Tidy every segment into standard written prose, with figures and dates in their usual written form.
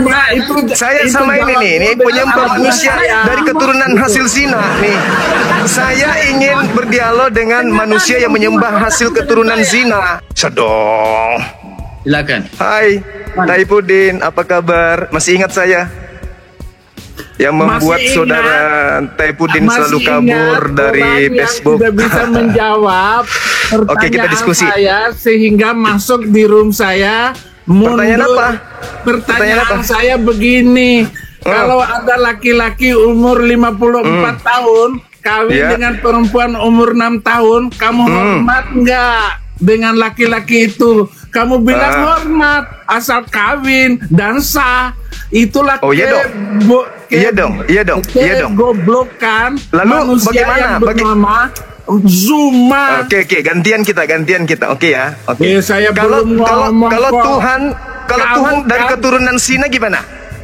Nah, itu Saya sama ini penyembah manusia dari keturunan hasil zina nih. Saya ingin berdialog dengan manusia yang menyembah hasil keturunan zina. Sedong. Silakan. Hai, Taifuddin, apa kabar? Masih ingat saya? Yang membuat saudara Taifuddin selalu kabur dari Facebook. Tidak bisa menjawab pertanyaan Oke, kita diskusi. saya sehingga masuk di room saya. Pertanyaan apa? Pertanyaan saya begini. Kalau ada laki-laki umur 54 tahun kawin dengan perempuan umur 6 tahun, kamu hormat nggak dengan laki-laki itu? Kamu bilang hormat asal kawin dan sah. Itulah iya dong. goblokan Lalu manusia bagaimana? yang bernama Zuma. Oke, gantian kita. Oke ya. Oke. Saya Kalau belum ngomong kok. Tuhan dari kan- keturunan Sina gimana?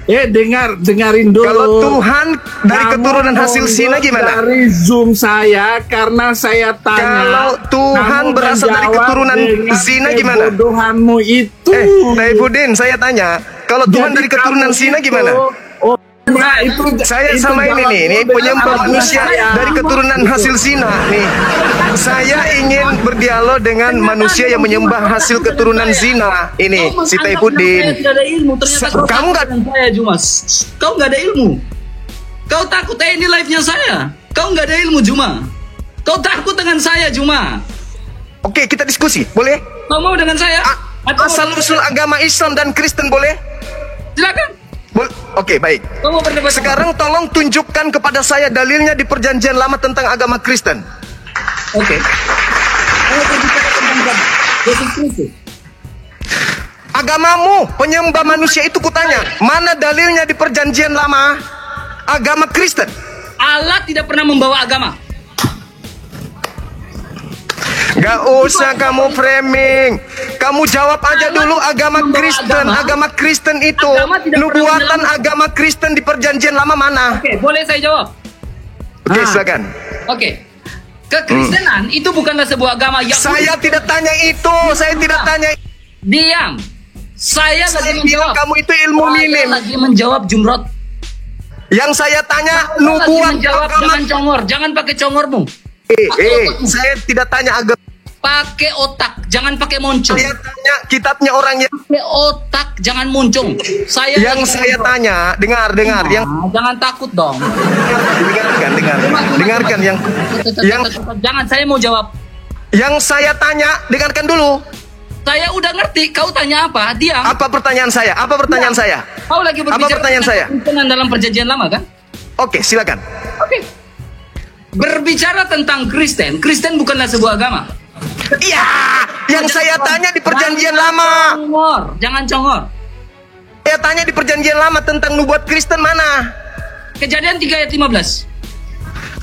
dengarin dulu. Kalau Tuhan dari Kamu keturunan hasil Sina gimana? Dari Zoom saya karena saya tanya. Kalau Tuhan kamu berasal dari menjawab keturunan dengan zina gimana? kebodohanmu itu. Taifuddin, saya tanya, kalau Tuhan dari keturunan Sina gimana? Nah, itu Saya sama ini penyembah manusia dari keturunan hasil zina nih. Saya ingin berdialog dengan manusia yang menyembah hasil keturunan zina. Ini si Taifuddin. Tidak ada ilmu, ternyata Kamu nggak? saya Jumas. Kau nggak ada ilmu. Kau takut ini live-nya saya. Kau nggak ada ilmu Juma. Kau takut dengan saya Juma. Oke, kita diskusi, boleh? Kau mau dengan saya? Asal usul agama Islam dan Kristen boleh? Silakan. Oke, baik. Kau mau berdebat? Sekarang tolong tunjukkan kepada saya dalilnya di Perjanjian Lama tentang agama Kristen. Oke. Kau berbicara tentang Yesus Kristus. Agamamu, penyembah manusia itu kutanya, mana dalilnya di Perjanjian Lama agama Kristen? Allah tidak pernah membawa agama. Gak usah kamu framing. Kamu jawab aja dulu agama Kristen. Agama Kristen itu nubuatan agama Kristen di Perjanjian Lama mana? Oke, boleh saya jawab? Oke, silakan. Oke. Kekristenan itu bukanlah sebuah agama yang Saya tidak tanya itu. Saya tidak tanya. Diam. Saya lagi menjawab. Kamu itu ilmu minim. Saya lagi menjawab Jumrot. Yang saya tanya Lagi nubuat menjawab, agama. jangan congor, jangan pakai congormu. Saya tidak tanya agama. Pakai otak, jangan pakai moncong. Saya tanya kitabnya orang yang. Pakai otak, jangan moncong. Yang saya tanya, dengar, yang jangan takut dong. dengarkan yang Jangan, saya mau jawab. Yang saya tanya, dengarkan dulu. Saya udah ngerti, kau tanya apa? Diam. Apa pertanyaan saya? Kau lagi berbicara Apa pertanyaan saya? tentang dalam Perjanjian Lama kan? Oke, silakan. Oke. Berbicara tentang Kristen bukanlah sebuah agama. Iya, yang saya tanya di Perjanjian Lama. Jangan congor. Saya tanya di Perjanjian Lama tentang nubuat Kristen mana? Kejadian 3 ayat 15.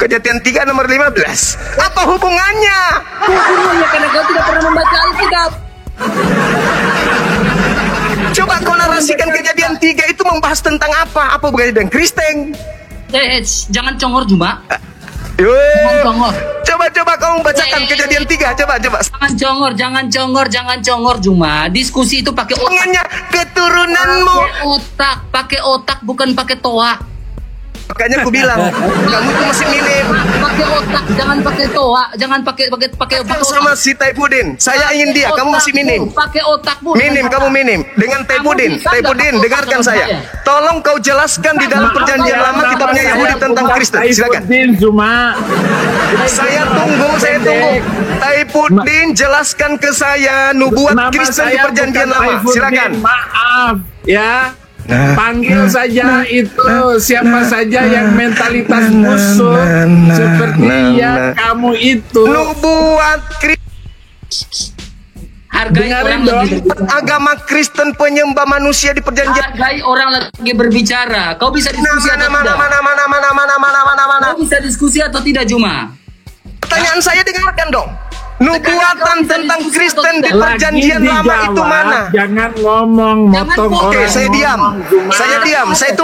Kejadian 3 nomor 15. Apa hubungannya? Hubungannya karena kau tidak pernah membaca Alkitab. Coba kau narasikan Kejadian 3 itu membahas tentang apa? Apa hubungannya dengan Kristen? Jangan congor Juma. Coba kamu bacakan Kejadian 3. Coba. Jangan congor Juma. Diskusi itu pakai otak. Hubungannya keturunanmu. Pakai otak bukan pakai toa. Makanya aku bilang, kamu tuh masih minim. Pakai otak, jangan pakai toa, jangan pakai sama si Taifuddin. Saya ingin dia, kamu masih minim. Pakai otakmu. Minim, kamu minim. Dengan Taifuddin, dengarkan saya. Tolong kau jelaskan di dalam Perjanjian Lama kitabnya Yahudi tentang Kristen. Silakan. Saya tunggu. Taifuddin, jelaskan ke saya nubuat Kristen di Perjanjian Lama. Silakan. Maaf, ya. Panggil saja itu siapa saja yang mentalitas musuh seperti yang kamu itu. Nubuat Hargai orang lagi agama Kristen penyembah manusia di Perjanjian. Hargai orang lagi berbicara. Kau bisa diskusi atau tidak? Mana. Kau bisa diskusi atau tidak Juma? Pertanyaan saya dengarkan dong. Nubuatan tentang Kristen di Perjanjian Lama itu mana? Jangan ngomong motong orang. Oke, saya diam. Saya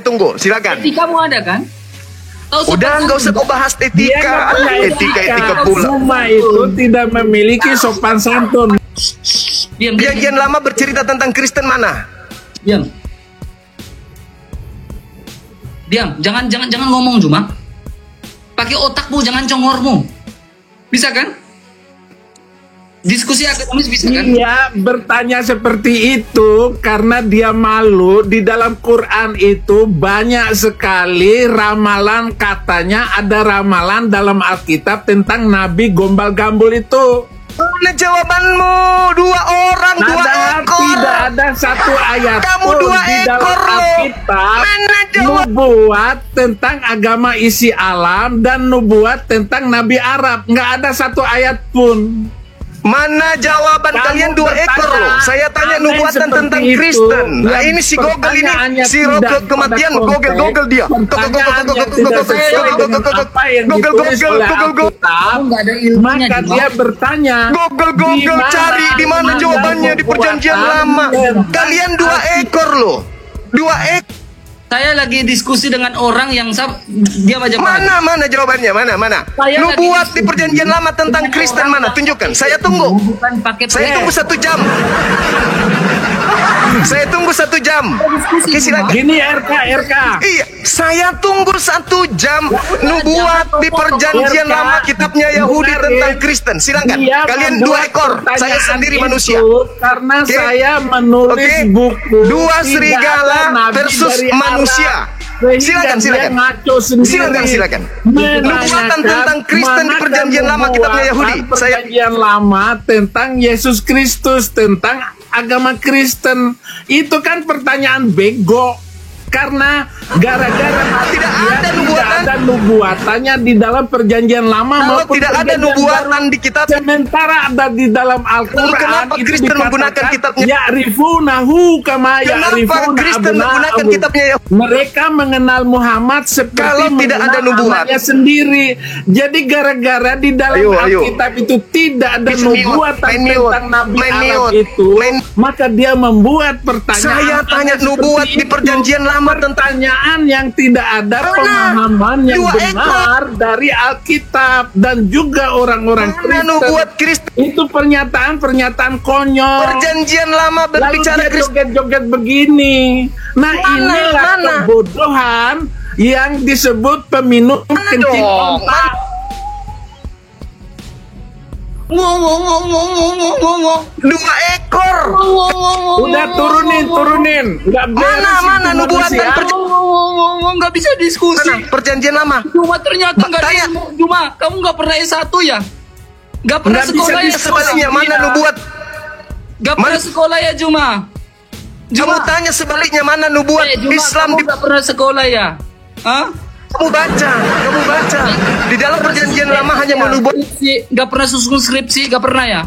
tunggu. Silakan. Etikamu ada kan? Udah, nggak usah kau bahas etika pula. Zuma itu tidak memiliki sopan santun. Diam. Perjanjian Lama bercerita tentang Kristen mana? Diam. Diam, jangan ngomong Juma. Pakai otakmu, jangan congormu. Bisa kan? Diskusi akademis bisa kan? Dia bertanya seperti itu karena dia malu. Di dalam Quran itu banyak sekali ramalan, katanya ada ramalan dalam Alkitab tentang Nabi gombal-gambul itu. Mana jawabanmu? Dua orang, dua ekor. Tidak ada satu ayat Kamu pun dua di dalam ekor loh. Alkitab Mana jawab? nubuat tentang agama isi alam dan nubuat tentang Nabi Arab. Nggak ada satu ayat pun. Mana jawaban Kamu kalian dua bertanya, ekor loh. Saya tanya aneh nubuatan seperti tentang itu, Kristen. Nah yang ini si Google ini, pertanyaannya si tidak Google pada kematian, konteks, Google dia. pertanyaan yang tidak sesuai dengan apa yang ditulis oleh Alkitab, Nggak ada ilmunya, maka Juma. dia bertanya, Google di mana cari di mana ada jawabannya di perjanjian lama. nubuatan Kalian dua ekor loh. Dua ekor. Saya lagi diskusi dengan orang yang dia aja Mana jawabannya? Mana? Saya Nubuat lagi di perjanjian lama tentang dengan Kristen orang mana? yang- Tunjukkan. Saya tunggu. Bukan pakai Saya tunggu 1 jam. Saya tunggu 1 jam. Oke, silakan. Gini RK. Iya, saya tunggu 1 jam. Nubuat di perjanjian RK. lama kitabnya Yahudi Dengar, tentang ya. Kristen. Silakan. Dia Kalian membuat 2 ekor. Saya pertanyaan sendiri itu manusia. Karena Oke. saya menulis Oke. buku 2 tidak serigala ada nabi versus dari manusia. Arab. Sehingga Silakan. dia ngaco sendiri. Silakan. Menanyakan Nubuatan tentang Kristen di manakah perjanjian lama kitabnya Yahudi. Saya Perjanjian lama tentang Yesus Kristus, tentang agama Kristen. Itu kan pertanyaan bego. Karena gara-gara Tidak dia ada nubuatan. ada nubuatannya di dalam perjanjian lama Kalau maupun tidak ada perjanjian nubuatan baru. di kitab, Sementara ada di dalam Al-Quran. Kenapa itu Kristen dikatakan, menggunakan kitabnya? Ya'rifunahu kama Kenapa ya'rifuna Kristen menggunakan abna'ahum. kitabnya Yahudi? Mereka mengenal Muhammad seperti Kalau tidak ada mengenal nubuat. anaknya sendiri. Jadi gara-gara di dalam Ayo. Alkitab itu tidak ada Main mute, nubuatan main mute, tentang Nabi main Arab mute, itu, main- maka dia membuat pertanyaan. Saya tanya seperti nubuat di itu. perjanjian lama tentang Pertanyaan yang tidak ada Mana? pemahaman yang 2 benar dari Alkitab dan juga orang-orang mana Kristen. nubuat Kristen. Itu pernyataan konyol. Perjanjian lama Lalu berbicara dia Kristen. joget-joget begini. Nah, inilah Mana? kebodohan yang disebut peminum kencing dong? otak. Ngomong. 2 ekor. Udah turunin. Nggak beres Mana itu nubuatan manusia. Nggak bisa diskusi. Mana? Perjanjian lama. Cuma ternyata nggak ada Tanya. ilmu. Cuma kamu nggak pernah S1 ya? Nggak pernah Nggak bisa sekolah ya? Sebaliknya mana Iya. nubuat? Nggak pernah sekolah ya Juma? Kamu tanya sebaliknya mana nubuat Juma, Islam kamu di nggak pernah sekolah ya? Hah? kamu baca. Di dalam perjanjian lama hanya menubuat. Skripsi, nggak pernah susun skripsi, nggak pernah ya?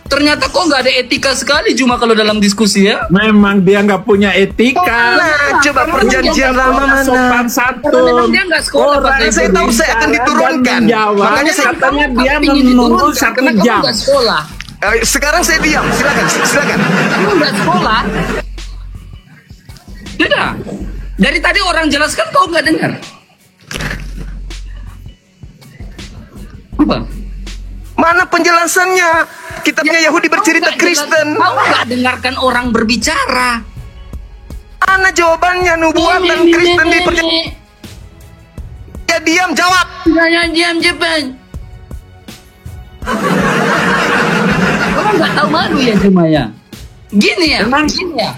Ternyata kok nggak ada etika sekali Juma kalau dalam diskusi ya? Memang dia nggak punya etika. Nah, coba perjanjian lama mana? Sopan Karena memang santun. dia nggak sekolah, Pak. Saya tahu saya akan diturunkan. Makanya Makanya saya- katanya dia Kamu ingin menunggu diturunkan 1 karena kamu jam. nggak sekolah. Sekarang saya diam. Silakan. Kamu nggak sekolah. Sudah. Dari tadi orang jelaskan kau nggak dengar. Apa? Mana penjelasannya? Kitabnya Yahudi bercerita Kau nggak Kristen. jelas- Kau nggak dengarkan orang berbicara. Mana jawabannya nubuatan Kristen di perjanjian? Ya diam jawab. Jangan diam Jepang. Kamu nggak tahu malu ya Juma ya? Gini ya? Emang- Gini ya?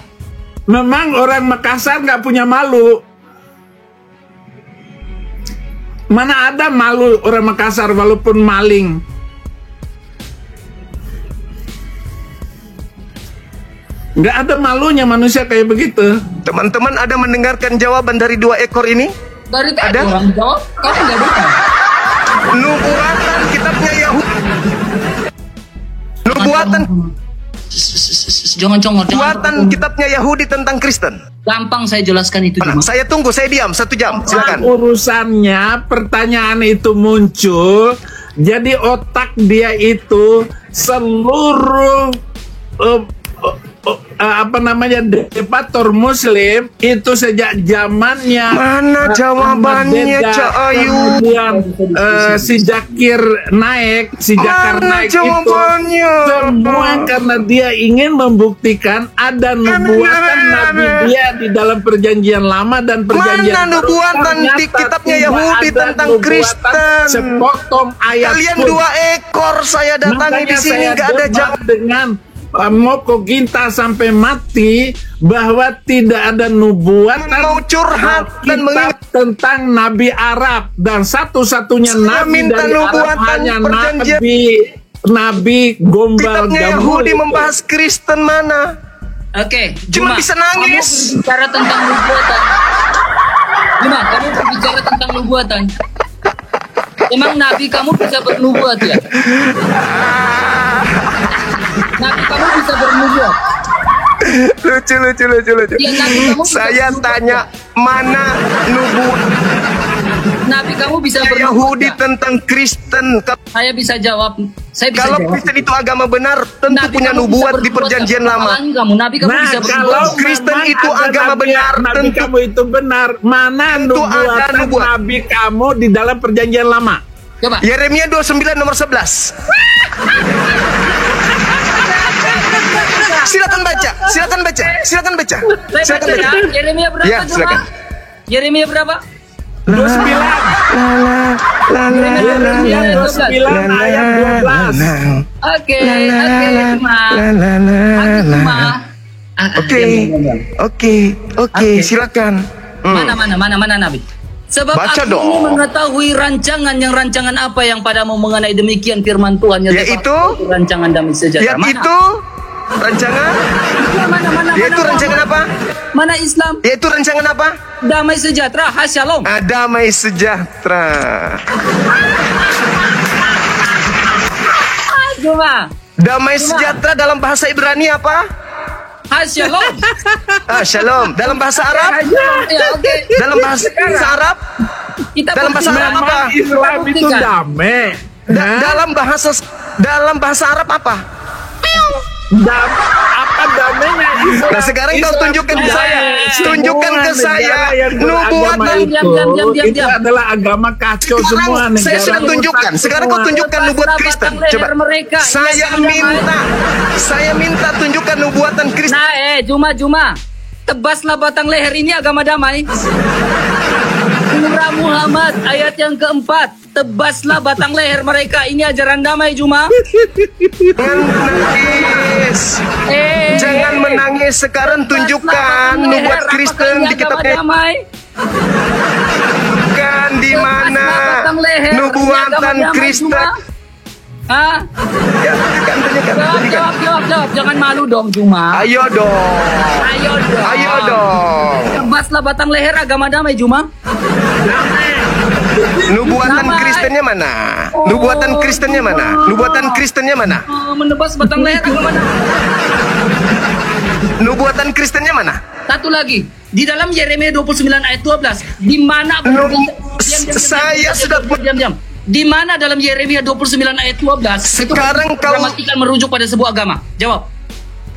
Memang orang Makassar nggak punya malu. Mana ada malu orang Makassar walaupun maling. Nggak ada malunya manusia kayak begitu. Teman-teman ada mendengarkan jawaban dari 2 ekor ini? Dari tadi Ada? orang jawab, kamu nggak dengar. Nubuatan kitabnya Yahudi. Nubuatan Jangan congor, Nubuatan kitabnya Yahudi tentang Kristen. Gampang saya jelaskan itu Mana? Juma. Saya tunggu, saya diam 1 jam. Silakan. Urusannya pertanyaan itu muncul. Jadi otak dia itu seluruh apa namanya debator Muslim itu sejak zamannya Mana jawabannya, Ahmad Deedat, Cak Ayu? kemudian si Zakir naik, si Jakar Mana naik jawabannya? itu semua karena dia ingin membuktikan ada nubuatan Nabi dia di dalam perjanjian lama dan perjanjian Mana baru. nubuatan di Ternyata kitabnya tidak Yahudi ada tentang nubuatan Kristen? sepotong ayat Kalian pun. 2 ekor, saya datangi di Makanya sini saya nggak ada debat jawab. dengan Moko Ginta sampai mati bahwa tidak ada nubuatan Mau curhat dan kitab tentang Nabi Arab dan satu-satunya Saya Nabi minta dari Arab nubuatan hanya perjanjian. Nabi Gombal Kitabnya Gambul Yahudi itu. membahas Kristen mana? Oke, Cuma Juma, bisa nangis. Kamu berbicara tentang nubuatan. Juma, kamu berbicara tentang nubuatan. Emang Nabi kamu bisa bernubuat ya? Nabi kamu bisa bernubuat. Lucu. Iya, Nabi kamu bisa Saya bernubuat, tanya ya? mana nubuat Nabi kamu bisa bernubuat. Yahudi ya? tentang Kristen? Saya bisa jawab. Saya bisa Kalau jawab. Kristen itu agama benar, tentu Nabi punya kamu bisa nubuat di bernubuat, perjanjian apa lama. salahnya kamu? Nabi kamu Nah, bisa kalau bernubuat. Kristen memang itu ada agama benar, Nabi tentu- kamu itu benar. Mana Tentu ada nubuatan nubuat. Nabi kamu di dalam perjanjian lama? Coba. Yeremia 29 nomor 11. Silakan baca. Saya baca ya. Yeremia berapa? Ya, Juma? silakan. Yeremia berapa? 29 Yeremia 29 ayat 12. Oke, Juma. Juma. Oke, silakan. Mana Nabi? Sebab Baca aku dong. ini mengetahui rancangan apa yang padamu mengenai demikian firman Tuhan Yaitu? rancangan damai sejahtera. Yaitu rancangan, Mana? yaitu rancangan apa? Mana Islam? Yaitu rancangan apa? Damai sejahtera, Shalom. Damai sejahtera. Juma. Damai sejahtera dalam bahasa Ibrani apa? Shalom. Shalom. Dalam bahasa Arab? Ya, oke. Dalam bahasa Arab? Kita Dalam bahasa buktikan. Arab apa? Islam itu Buktikan. damai. Hah? Dalam bahasa Arab apa? Apa damainya Islam? Nah, sekarang kau Islam tunjukkan ke itu saya. semua Tunjukkan ke negara saya yang beragama nubuatan. itu, Diam. itu adalah agama kacau semua Sekarang saya negara. sudah tunjukkan. Sekarang kau tunjukkan nubuat Kristen. Coba. Mereka. Saya minta tunjukkan nubuatan Kristen. Nah, Juma. Tebaslah batang leher, ini agama damai. Surah Muhammad ayat yang keempat. Tebaslah batang leher mereka, ini ajaran damai, Juma. Jangan menangis. Jangan menangis. Sekarang tunjukkan nubuat Kristen di kitabnya. damai. Bukan di mana nubuatan Kristen. Hah? Ya, tunjukkan. Jawab. Jangan malu dong, Juma. Ayo dong. Ayo dong. Tebaslah batang leher, agama damai, Juma. Nubuatan Damai. Kristennya mana? Nubuatan Kristennya mana? Nubuatan Kristennya mana? Menebas batang leher, agama damai. Nubuatan Kristennya mana? Satu lagi, di dalam Yeremia 29 ayat 12, di mana Saya sudah diam. Di mana dalam Yeremia 29 ayat 12 Sekarang itu kau- gramatikal merujuk pada sebuah agama? Jawab.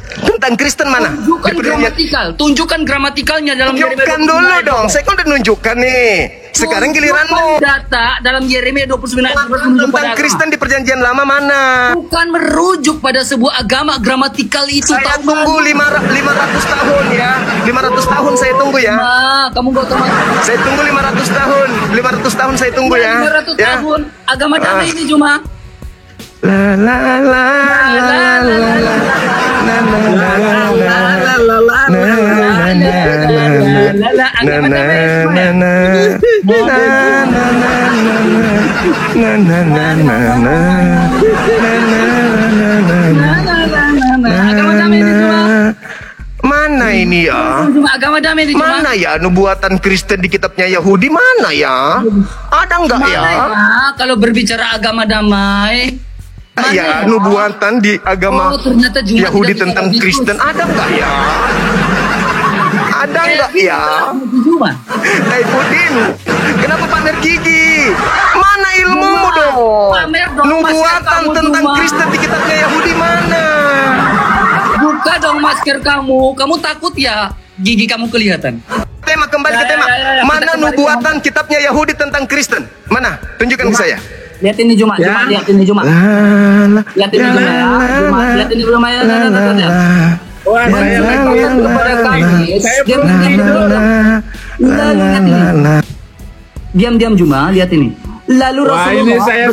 tentang Kristen mana? Tunjukkan Di perjanjian- gramatikal. Tunjukkan gramatikalnya dalam Yeremia Tunjukkan 29 dulu ayat dong. 12. Saya kan udah nunjukkan nih. Sekarang giliranmu. Tunjukkan data dalam Yeremia 29 ayat 12 merujuk Tentang pada agama. Kristen di perjanjian lama mana? Bukan merujuk pada sebuah agama, gramatikal itu. Saya tahu tunggu 500 tahun ya. 500 tahun saya tunggu ya. Nah, kamu gak tahu. Saya tunggu 500 tahun. 500 tahun saya tunggu ya. 500 Ya. tahun agama damai ini cuma. La la la la la la. Na na na na na. Agama damai ini cuma. Mana ini ya? Cuma agama damai ini cuma. Mana ya nubuatan Kristen di kitabnya Yahudi? Mana ya? Ada nggak ya? Mana ya? Kalau berbicara agama damai, mana Ya, nubuatan di agama Oh, ternyata Jumat Yahudi tidak tentang bisa Kristen ada nggak ya? Ada nggak ya? Cuma. Pudin, kenapa pamer gigi? Mana ilmumu Cuma. dong? Pamer dong, Nubuatan Mas, kamu tentang cuma. Kristen di kitabnya Yahudi mana? Buka dong masker kamu. Kamu takut ya gigi kamu kelihatan. Tema kembali ke tema. Mana nubuatan kitabnya Yahudi tentang Kristen? Mana? Tunjukkan ke saya. Lihat ini Juma, Ya. lihat ini Juma. Lihat ini Juma ya. Lihat ini Juma ya. Wah, saya Menceritakan kepada kami. Dia begitu. Lalu lihat ini. Diam-diam Juma, lihat ini. Lalu Wah, Rasulullah ini saya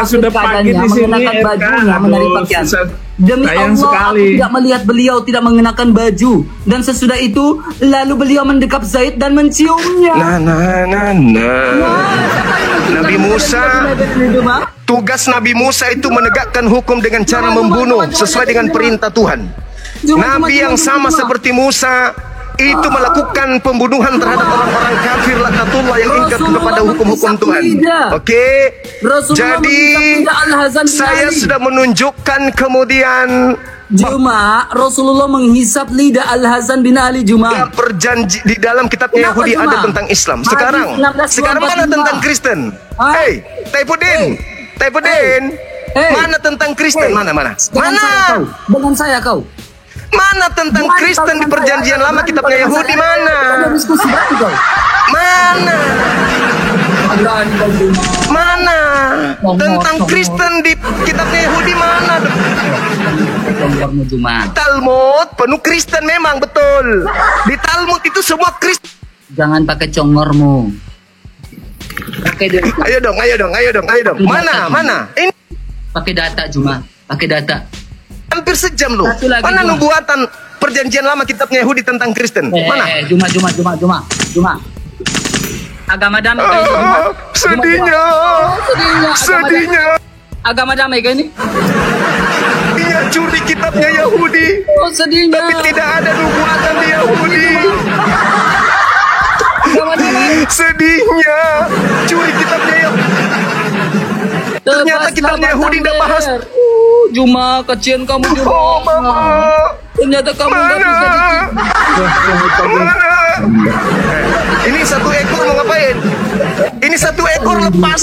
sudah pakai di sini, mengenakan Eka. bajunya, menarik Aduh, pakaian. susah. Demi Sayang Allah, sekali. aku tidak melihat beliau tidak mengenakan baju. Dan sesudah itu, lalu beliau mendekap Zaid dan menciumnya. Nabi Musa, tugas Nabi Musa itu menegakkan hukum dengan cara membunuh sesuai dengan perintah Tuhan. Nabi yang sama seperti Musa itu melakukan pembunuhan terhadap orang-orang kafir laknatullah yang ingkar kepada hukum-hukum Tuhan. Oke. Jadi saya sudah menunjukkan kemudian Juma, Rasulullah menghisap lidah Al-Hasan bin Ali Juma. perjanji di dalam kitabnya Kenapa Yahudi cuma? ada tentang Islam. Sekarang Hadis 16 mana tentang Kristen? Hah? Hei, Taifudin. Hey. Mana tentang Kristen? Mana? Dengan saya kau. Mana tentang Kristen di perjanjian lama kitabnya Yahudi mana? Ada diskusi berarti kau. Mana? Tentang Kristen di kitabnya Yahudi mana? Juma. Talmud penuh Kristen memang betul. Di Talmud itu semua Kristen. Jangan pakai congormu. Pakai data. Ayo dong. Mana? Ini Pakai data Juma. Pakai data. hampir sejam loh. Satu lagi, Mana Juma. nubuatan perjanjian lama kitabnya Yahudi tentang Kristen? Mana? Juma. Agama damai kan ini, Juma? Sedihnya. Agama damai kan ini? Dia curi kitabnya Yahudi. Oh, sedihnya. Tapi tidak ada nubuatan di Yahudi. Agama damai. Sedihnya curi kitabnya Yahudi. Ternyata kitabnya Yahudi tidak bahas. Juma, kecian kamu Juma. Oh mama. Ternyata kamu nggak bisa Mana? Ini satu ekor mau ngapain? Ini satu ekor lepas.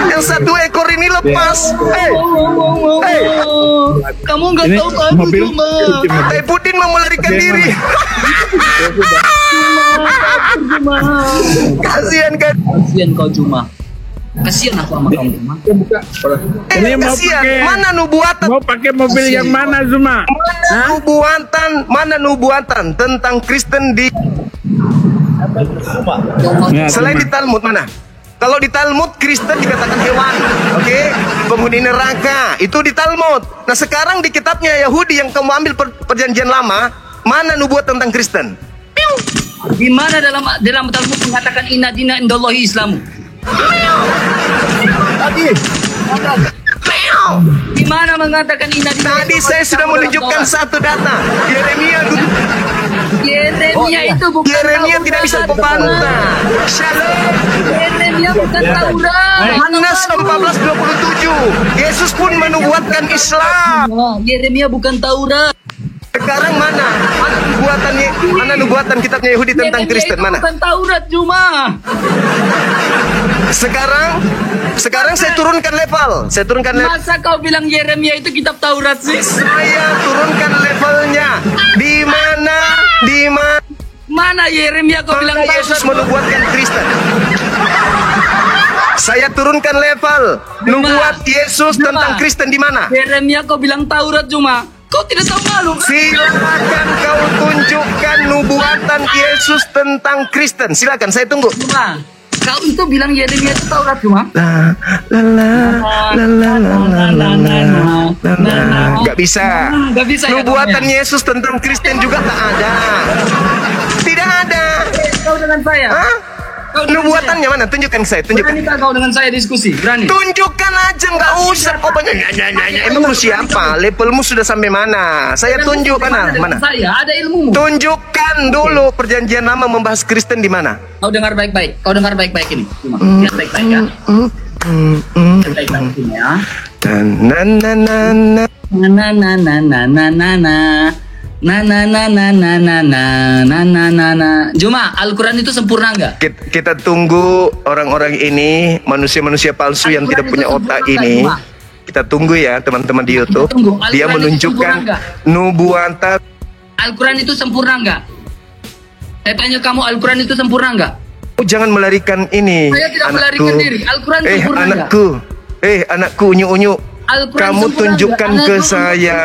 Yang satu ekor ini lepas. Hey, Kamu nggak Ini tahu kan mobil. Juma. Taifudin mau melarikan diri. Juma. Kasihan kan? Kasian kau Juma. Kasian aku sama kamu Juma. Ini mau Kasihan. pakai Mana nubuatan? mau pakai mobil yang mana, Zuma? Mana nubuatan tentang Kristen di Ya, selain Zuma. di Talmud mana? Kalau di Talmud Kristen dikatakan hewan, oke? Penghuni neraka itu di Talmud. Nah sekarang di kitabnya Yahudi yang kamu ambil perjanjian lama, mana nubuat tentang Kristen? Di mana dalam Talmud mengatakan inna dina indallahi Islamu? Di mana mengatakan inna dina? Tadi saya sudah menunjukkan satu data. Yeremia itu bukan Yeremia tidak bisa Taurat. membantah. Shalom. Yeremia bukan Taurat. Yohanes 14:27. Yesus pun menubuatkan Islam. Yeremia bukan Taurat. Sekarang mana? Mana nubuatan kitabnya Yahudi tentang Yeremia Kristen itu mana? bukan Taurat Juma. Sekarang saya turunkan level. Masa kau bilang Yeremia itu kitab Taurat sih? Saya turunkan levelnya. Di mana Mana Yeremia kau bilang Taurat? Yesus menubuatkan Kristen? Saya turunkan level. Nubuat Yesus tentang Kristen di mana? Yeremia kau bilang Taurat Juma. Kau tidak tahu malu kan? Silakan kau tunjukkan nubuatan Yesus tentang Kristen. Silakan, saya tunggu. Juma, kau itu bilang Yeremia itu Taurat Juma? Gak bisa. Gak bisa ya, Nubuatan kamu ya? Yesus tentang Kristen juga tak ada. Tidak ada. Kau dengan saya? Hah? Kau dengan Nubuatannya mana? Tunjukkan saya, saya? tunjukkan. Beranikah kau dengan saya diskusi? Berani? Tunjukkan aja, nggak usah. Kau banyak nanya. Emang lu siapa? Levelmu sudah sampai mana? Saya tunjukkan Dengan mana? saya, ada ilmumu. Tunjukkan dulu perjanjian lama membahas Kristen di mana? Kau dengar baik-baik. Kau dengar baik-baik ini. Cuma, lihat baik-baik ya. Lihat baik-baik ini ya. Juma, Al-Quran itu sempurna enggak? Kita tunggu orang-orang ini, manusia-manusia palsu yang tidak punya otak ini. Kita tunggu ya teman-teman di YouTube. Tunggu. Dia Al-Quran itu menunjukkan sempurna nubuatan. Al-Quran itu sempurna nggak? Saya tanya kamu, Al-Quran itu sempurna nggak? Jangan melarikan ini. Saya tidak anakku. melarikan diri. Al-Quran sempurna nggak? Anakku unyu-unyu. Al-Quran Kamu sempurna tunjukkan nggak? ke Anakku. saya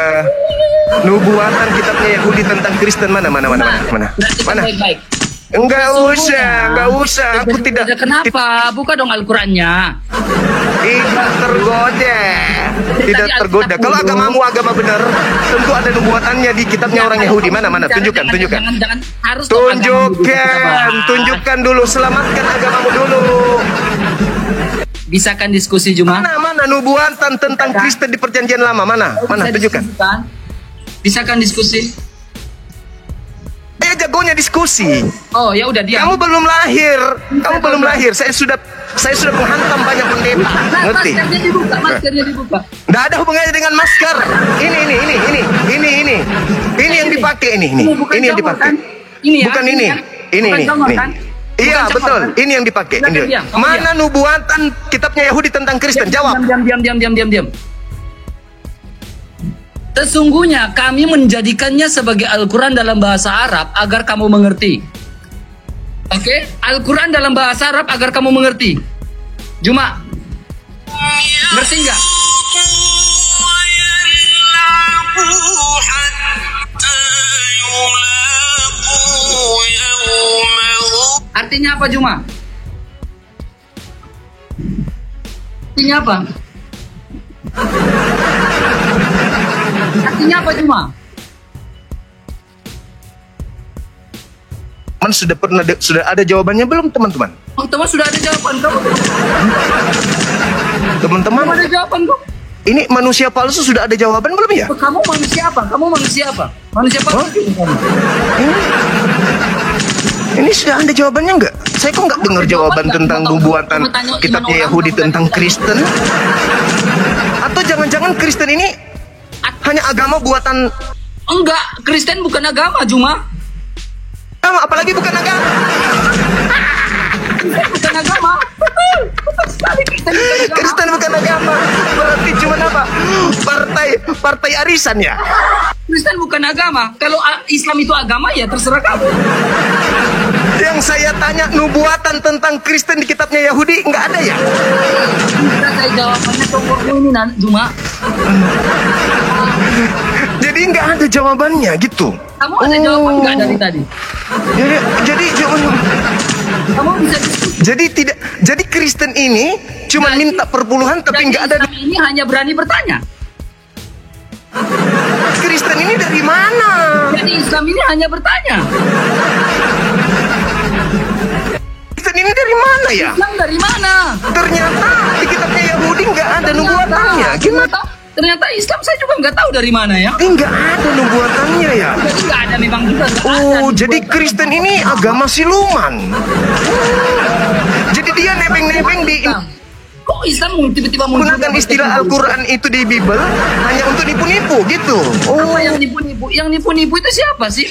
nubuatan kitabnya Yahudi tentang Kristen mana? Berarti Mana? baik-baik. Enggak usah. Aku tidak. Kenapa? Buka dong Al-Qurannya. Tidak tergoda. Tidak Tadi tergoda. Alkitab Kalau dulu. agamamu agama benar, tentu ada nubuatannya di kitabnya orang Yahudi. Mana? Tunjukkan. Jangan harus dong agamamu dulu kita bahas. Tunjukkan dulu. Selamatkan agamamu dulu. Bisakan diskusi Juma? Mana nubuatan tentang Kristen di Perjanjian Lama? Mana? Bisa Tunjukkan. diskusikan? Bisakan diskusi? Jagonya diskusi. Oh ya udah diam. Kamu belum lahir. Saya sudah menghantam banyak pendeta. Ngerti? Maskernya dibuka. Nggak ada hubungannya dengan masker. Ini yang dipakai ini. Ini yang dipakai. Bukan ini. Ini. Iya betul. Ini yang dipakai. Mana nubuatan kitabnya Yahudi tentang Kristen? Jawab. Diam. Sesungguhnya kami menjadikannya sebagai Al-Quran dalam bahasa Arab agar kamu mengerti. Oke? Al-Quran dalam bahasa Arab agar kamu mengerti. Juma, ngerti nggak? Artinya apa Juma? Artinya apa? Artinya apa Juma? Sudah ada jawabannya belum teman-teman? Teman-teman sudah ada jawaban kamu? Teman-teman, Ada jawaban kok? ini manusia palsu sudah ada jawaban belum ya? Kamu manusia apa? Manusia palsu kamu? Ini sudah ada jawabannya nggak? Saya kok nggak dengar jawaban tentang nubuatan kitabnya Yahudi tentang Kristen? Atau jangan-jangan Kristen ini hanya agama buatan? Enggak, Kristen bukan agama Juma. Apalagi bukan agama. Bukan agama. Kristen bukan agama. Berarti cuma apa? Partai arisan ya? Kristen bukan agama. Kalau Islam itu agama ya terserah kamu. Yang saya tanya nubuatan tentang Kristen di kitabnya Yahudi nggak ada ya? Bisa saya jawabannya tombokmu ini Juma. Jadi nggak ada jawabannya gitu. Kamu ada jawaban nggak dari tadi? Jadi Kamu bisa diskusi. Jadi Kristen ini cuma minta perpuluhan tapi nggak ada. Islam ini hanya berani bertanya. Kristen ini dari mana? Jadi Islam ini hanya bertanya. Kristen ini dari mana ya? Islam dari mana? Ternyata di kitabnya Yahudi nggak ada nubuatannya. Gimana? Ternyata Islam saya juga nggak tahu dari mana ya. Nggak ada nubuatannya ya. Jadi nggak ada memang juga. Jadi Kristen ini agama siluman. Jadi dia nebeng-nebeng di. Kok Islam tiba-tiba menggunakan istilah Al-Quran itu di Bible hanya untuk nipu-nipu gitu. Apa yang nipu-nipu? Yang nipu-nipu itu siapa sih?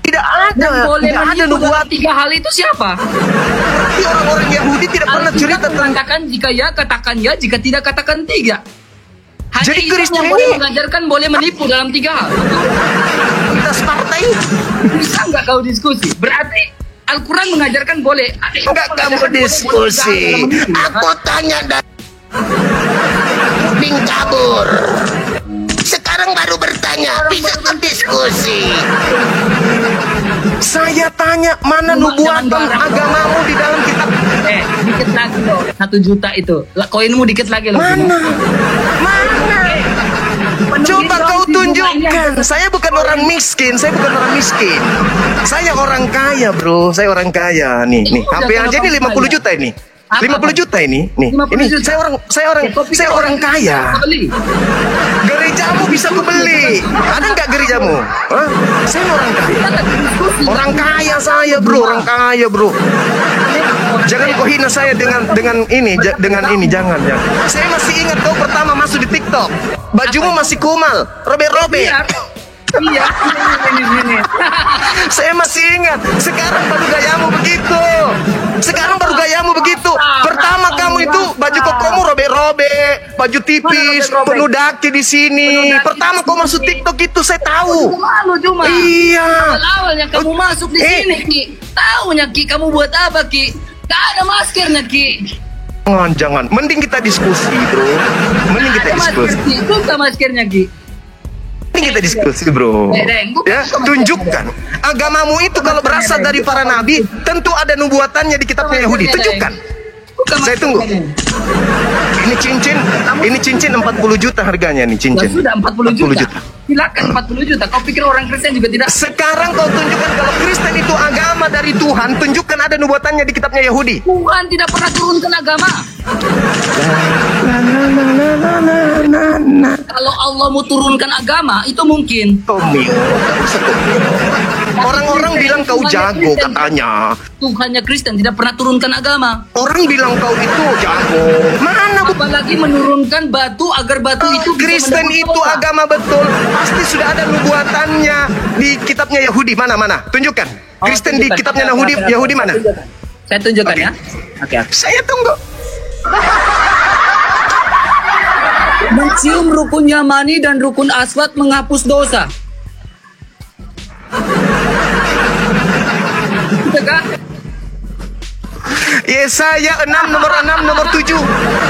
Tidak ada. Yang boleh Tidak ada menipu dalam nubuat. 3 hal itu siapa? Berarti orang-orang Yahudi tidak pernah cerita tentang. Katakan jika ya, katakan ya. Jika tidak, katakan tidak. Hanya Jadi Islam Kristen yang ini boleh mengajarkan boleh menipu dalam 3 hal. lintas partai. Bisa nggak kau diskusi? Berarti Al-Quran mengajarkan boleh. Enggak kamu diskusi. Aku tanya dan Bing kabur. Sekarang baru bertanya. Bisa berdiskusi. Saya tanya mana nubuatan agamamu di dalam kitab. Dikit lagi loh. 1 juta itu. Koinmu dikit lagi loh. Mana? Coba kau tunjukkan. Saya bukan orang miskin. Saya orang kaya, bro. Saya orang kaya. Nih. HP aja nih 50 juta ini. 50 juta ini. Nih. Ini saya orang kaya. Gerejamu bisa kubeli. Ada nggak gerejamu? Hah? Saya orang kaya. Orang kaya saya, bro. Jangan kau hina saya dengan ini, jangan. Saya masih ingat kau pertama masuk di TikTok. Bajumu masih kumal, robek-robek. Iya. Ini. Saya masih ingat. Sekarang baru gayamu begitu. Pertama kamu kamu itu baju kokomu robek-robek, baju tipis, robek-robek? penuh daki di sini. Penuh daki Pertama di kau sini. masuk TikTok itu saya tahu. Malu cuma. Iya. Awal-awalnya kamu masuk di sini, Ki. Tahunya Ki, kamu buat apa, Ki? Gak ada maskernya, Ki. Jangan. Mending kita diskusi, bro. Mending kita Ada masker, diskusi. Ki. Buka maskernya, Ki. Mending kita diskusi, bro. Deng, buka Ya, maskernya. tunjukkan agamamu itu kalau berasal dari para nabi, tentu ada nubuatannya di kitabnya Yahudi. Tunjukkan. Buka Saya tunggu. maskernya, Deng. Ini cincin 40 juta harganya nih Ya cincin. sudah 40 juta. Silakan 40 juta. Kau pikir orang Kristen juga tidak? Sekarang kau tunjukkan kalau Kristen itu agama dari Tuhan, tunjukkan ada nubuatannya di kitabnya Yahudi. Tuhan tidak pernah turunkan agama. Kalau Allah mau turunkan agama, itu mungkin. Tommy, orang-orang bilang kau jago katanya. Tuhannya Kristen tidak pernah turunkan agama. Orang bilang kau itu jago. Mana Apalagi menurunkan batu agar batu itu bisa Kristen menembus itu kota. agama betul. Pasti sudah ada nubuatannya di kitabnya Yahudi. Mana? Tunjukkan. Oh, Kristen di tunjukkan. kitabnya Oke, oke, Yahudi oke. mana? Saya tunjukkan ya. Oke. Saya tunggu. Mencium rukun Yamani dan rukun Aswad menghapus dosa. Betul kan? Yesaya 6 nomor 6 nomor 7.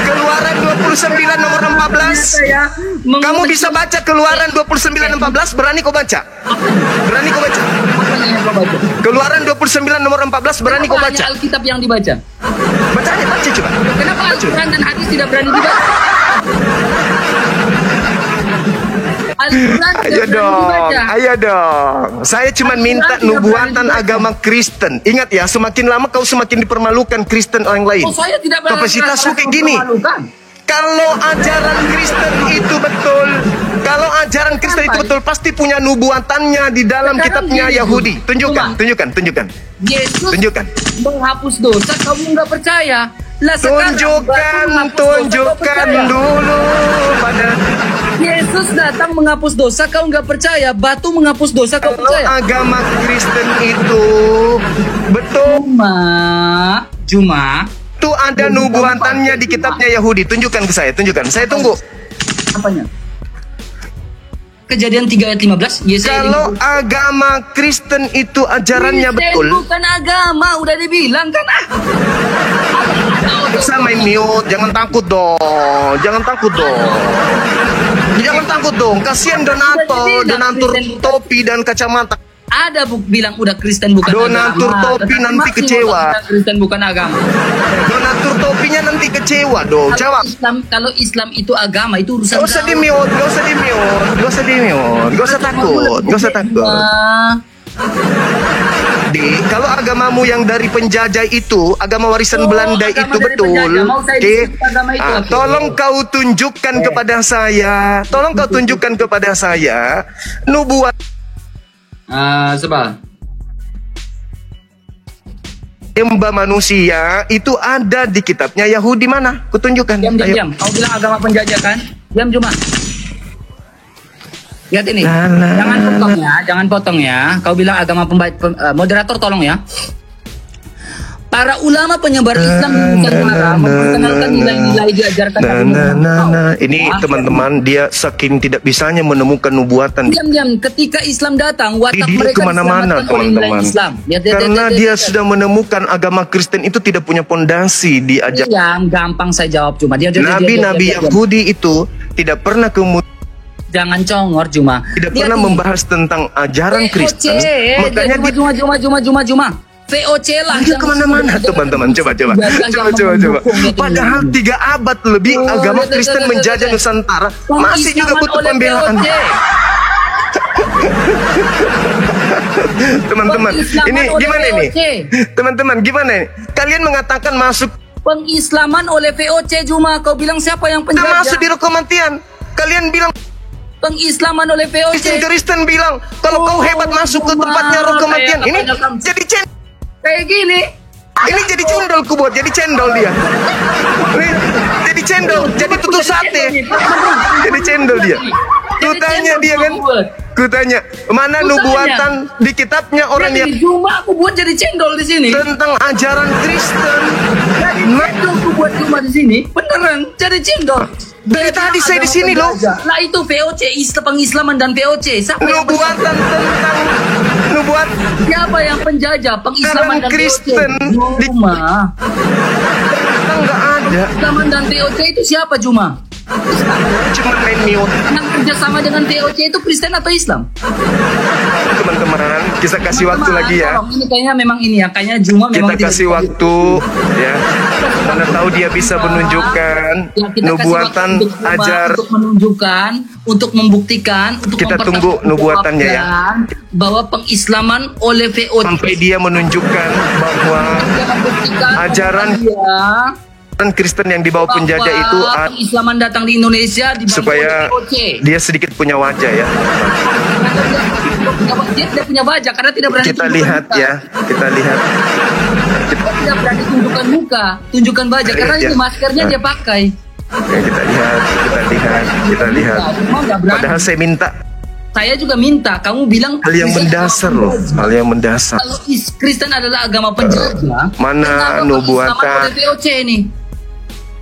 Keluaran 29 nomor 14. Saya Kamu bisa baca Keluaran 29:14, berani kau baca? Berani kau baca? Keluaran 29 nomor 14, berani kau baca? Alkitab yang dibaca. Baca coba. Kenapa Al-Quran dan hadis tidak berani dibaca? Al-Quran Ayo tidak berani dong, dibaca. ayo dong. Saya cuma minta Al-Quran tidak nubuatan berani dibaca. agama Kristen. Ingat ya, semakin lama kau semakin dipermalukan Kristen orang lain. Oh, saya tidak berani Kapasitasmu kayak gini. Kalau ajaran Kristen itu betul, pasti punya nubuatannya di dalam Sekarang kitabnya gini, Yahudi. Cuma. Tunjukkan. Yesus Tunjukkan. menghapus dosa, kamu nggak percaya. Lah sekarang batu menghapus dosa, kau Tunjukkan percaya. dulu pada Yesus datang menghapus dosa, kau nggak percaya. Batu menghapus dosa, kau kalau percaya. agama Kristen itu betul. Cuma Itu ada nubuatannya di kitabnya Yahudi. Tunjukkan ke saya, tunjukkan. Saya tunggu. apanya? Kejadian 3 ayat 15. Yesaya Kalau agama Kristen itu ajarannya Kristen betul, bukan agama, udah dibilang kan. bisa main mute. Jangan takut dong. Jangan takut dong. Kasihan donatur topi dan kacamata. Ada bilang udah Kristen bukan Donatur agama. topi Tetapi nanti masih kecewa. mau bilang Kristen bukan agama. Donatur topinya nanti kecewa dong. Jawab. Kalau Islam itu agama, itu urusan Gak usah kau. di mute. Gak usah takut. Di, kalau agamamu yang dari penjajah itu, agama warisan Oh, Belanda agama itu dari betul. penjajah. Mau saya Oke. disebut agama itu, oke. Tolong kau tunjukkan kepada saya. Nubuat Sebab Nyembah manusia itu ada di kitabnya Yahudi mana? Kutunjukkan. diam. Kau bilang agama penjajah kan? Diam cuma. Lihat ini. Jangan potong ya. Kau bilang agama moderator tolong ya. Para ulama penyebar Islam di Nusantara memperkenalkan nilai-nilai diajarkan Nabi Ini teman-teman, dia saking tidak bisanya menemukan nubuatan. Diam. Ketika Islam datang, watak Dia mereka kemana-mana diselamatkan oleh nilai teman-teman. Islam. Lihat. Karena dia sudah menemukan agama Kristen itu tidak punya pondasi di ajaran. Diam, gampang saya jawab cuma. Nabi-nabi Yahudi itu tidak pernah kemudian Jangan congor cuma. tidak pernah membahas tentang ajaran Kristen. Makanya dia Cuma. VOC lah. dia kemana-mana teman-teman. Coba. Padahal 3 abad lebih agama Kristen menjajah Nusantara masih juga butuh pembelaan. Teman-teman, ini gimana ini? Teman-teman, gimana ini? Kalian mengatakan masuk Pengislaman oleh VOC cuma. Kau bilang siapa yang kita penjajah? masuk di Rokomantian. Kalian bilang Pengislaman oleh VOC. Kristen bilang kalau kau hebat masuk ke tempatnya Rokomantian. Ini jadi Kayak gini. ini jadi cendol kubuat, jadi cendol dia. Ini jadi cendol, jadi tutu sate. Jadi cendol dia. Tutanya dia kan. Kutanya, mana Kutanya. nubuatan di kitabnya orang yang Jadi Juma aku buat jadi cendol di sini. tentang ajaran Kristen? Jadi cendol aku buat Juma di sini. Beneran jadi cendol. Dari tadi saya di sini loh. Lah itu VOC, pengislaman dan VOC. Siapa yang Nubuatan tentang nubuat Siapa yang penjajah pengislaman dan Kristen VOC? di- Juma. nggak ada. Pengislaman dan VOC itu siapa Juma? Cuma main mute. Yang kerjasama dengan VOC itu Kristen atau Islam? Teman-teman, kita kasih waktu Teman-teman, lagi ya. tolong, ini kayaknya memang ini ya, kayaknya Juma Kita memang kasih waktu ya. Mana tahu dia bisa menunjukkan Ya, kita kasih nubuatan waktu untuk Juma ajar. untuk menunjukkan, untuk membuktikan, untuk Kita tunggu nubuatannya ya. bahwa pengislaman oleh VOC Sampai dia menunjukkan bahwa dia membuktikan ajaran bahwa Kristen yang dibawa penjajah itu pengislaman datang di Indonesia dibantu supaya oleh VOC. dia sedikit punya wajah ya. Dia tidak punya wajah karena tidak berani Kita tunjukkan lihat muka. ya, kita lihat. Dia tidak berani tunjukkan muka, tunjukkan wajah karena Ya. itu maskernya dia pakai. Ya, kita lihat, kita lihat. Cuma nggak berani. Padahal saya minta Saya juga minta kamu bilang hal yang Kristen mendasar adalah loh, penjajah. hal yang mendasar. Kalau Kristen adalah agama penjajah, Mana kenapa nubuatan? pengislaman oleh VOC ini?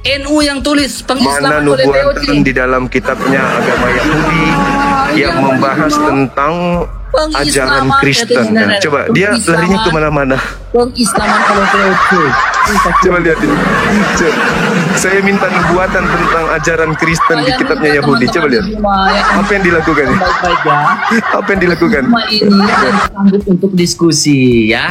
NU yang tulis Mana pengislaman oleh VOC. nubuatan di dalam kitabnya agama Yahudi yang membahas tentang ajaran Kristen. Nah, coba dia larinya kemana-mana. Pengislaman oleh VOC. Coba lihat ini. Coba. Saya minta nubuatan tentang ajaran Kristen di Saya kitabnya minta Yahudi. Coba lihat. teman-teman di rumah, Apa yang dilakukan ya? baik-baik ya. Apa yang dilakukan? Cuma ini dan sanggup untuk diskusi ya.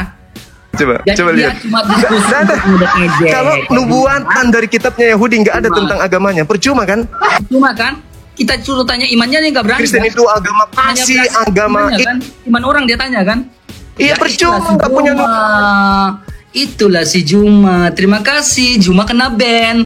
Coba, Jadi coba dia lihat. cuma diskusi Nah, untuk ngejek. kalau nubuatan dari kitabnya Yahudi nggak ada tentang agamanya, percuma kan? Cuma kan kita suruh tanya imannya dia nggak berani. Kristen kan? itu agama Hanya kasih, berani agama imannya, kan? Iman orang dia tanya kan? Iya, percuma, itulah si nggak punya Juma. Itulah si Juma. Terima kasih Juma kena ban.